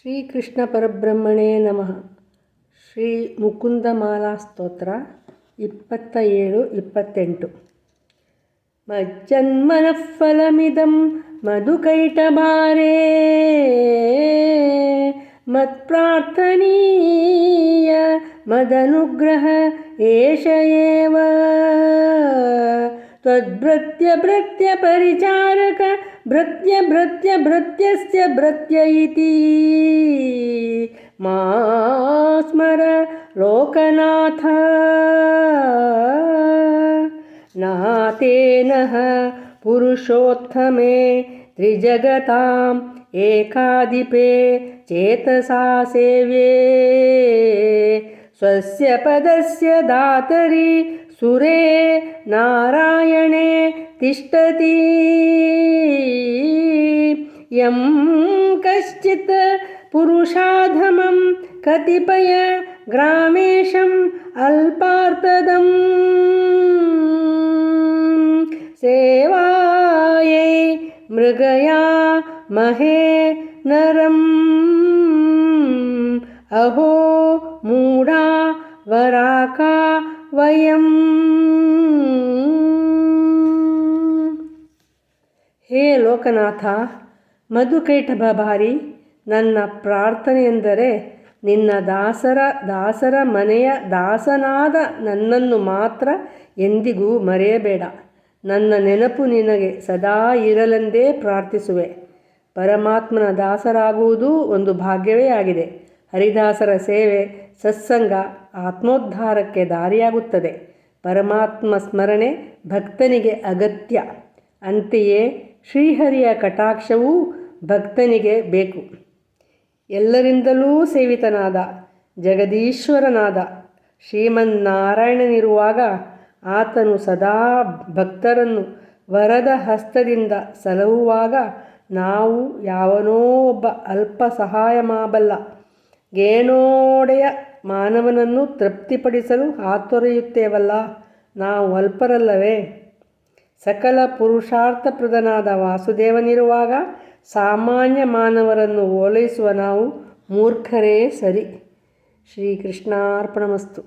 ಶ್ರೀಕೃಷ್ಣ ಪರಬ್ರಹ್ಮಣೇ ನಮಃ. ಶ್ರೀ ಮುಕುಂದಮಾಲಾ ಸ್ತೋತ್ರ 27-28. ಮಜ್ಜನ್ಮನಃ ಫಲಮಿದಂ ಮಧುಕೈಟಭಾರೇ ಮತ್ಪ್ರಾರ್ಥನೀಯ ಮದನುಗ್ರಹ ಏಷ ಏವ ತ್ವದ್ಭೃತ್ಯ ಭೃತ್ಯ ಪರಿಚಾರಕ ಭೃತ್ಯ ಭೃತ್ಯ ಭೃತ್ಯಸ್ಯ ಭೃತ್ಯ ಇತಿ ಮಾ ಸ್ಮರ ಲೋಕನಾಥ ನಾತೇನಃ ಪುರುಷೋತ್ತಮೇ ತ್ರಿಜಗತಾಂ ಏಕಾಧಿಪೇ ಚೇತಸಾ ಸೇವ್ಯೇ ಸ್ವಸ್ಯ ಪದಸ್ಯ ದಾತರಿ ಸುರೇ ನಾರಾಯಣೇ ತಿಷ್ಠತಿ ಯಂ ಕಶ್ಚಿತ್ ಪುರುಷಾಧಮಂ ಕತಿಪಯ ಗ್ರಾಮೇಶಂ ಅಲ್ಪಾರ್ಥದಂ ಸೇವಾಯೈ ಮೃಗಯಾ ಮಹೇ ನರಂ ಅಹೋ ಮೂಢಾ ವರಾಕಾ ವಯಂ. ಹೇ ಲೋಕನಾಥ, ಮಧುಕೈಟಭಾರಿ, ನನ್ನ ಪ್ರಾರ್ಥನೆಯೆಂದರೆ ನಿನ್ನ ದಾಸರ ಮನೆಯ ದಾಸನಾದ ನನ್ನನ್ನು ಮಾತ್ರ ಎಂದಿಗೂ ಮರೆಯಬೇಡ. ನನ್ನ ನೆನಪು ನಿನಗೆ ಸದಾ ಇರಲೆಂದೇ ಪ್ರಾರ್ಥಿಸುವೆ. ಪರಮಾತ್ಮನ ದಾಸರಾಗುವುದು ಒಂದು ಭಾಗ್ಯವೇ ಆಗಿದೆ. ಹರಿದಾಸರ ಸೇವೆ ಸತ್ಸಂಗ ಆತ್ಮೋದ್ಧಾರಕ್ಕೆ ದಾರಿಯಾಗುತ್ತದೆ. ಪರಮಾತ್ಮ ಸ್ಮರಣೆ ಭಕ್ತನಿಗೆ ಅಗತ್ಯ. ಅಂತೆಯೇ ಶ್ರೀಹರಿಯ ಕಟಾಕ್ಷವೂ ಭಕ್ತನಿಗೆ ಬೇಕು. ಎಲ್ಲರಿಂದಲೂ ಸೇವಿತನಾದ ಜಗದೀಶ್ವರನಾದ ಶ್ರೀಮನ್ನಾರಾಯಣನಿರುವಾಗ ಆತನು ಸದಾ ಭಕ್ತರನ್ನು ವರದ ಹಸ್ತದಿಂದ ಸಲಹುವಾಗ ನಾವು ಯಾವನೋ ಒಬ್ಬ ಅಲ್ಪ ಸಹಾಯ ಮಾಡಬಲ್ಲ ಗೇಣೋಡೆಯ ಮಾನವನನ್ನು ತೃಪ್ತಿಪಡಿಸಲು ಹಾತೊರೆಯುತ್ತೇವಲ್ಲ, ನಾವು ಅಲ್ಪರಲ್ಲವೇ? ಸಕಲ ಪುರುಷಾರ್ಥಪ್ರದನಾದ ವಾಸುದೇವನಿರುವಾಗ ಸಾಮಾನ್ಯ ಮಾನವರನ್ನು ಓಲೈಸುವ ನಾವು ಮೂರ್ಖರೇ ಸರಿ. ಶ್ರೀಕೃಷ್ಣಾರ್ಪಣಮಸ್ತು.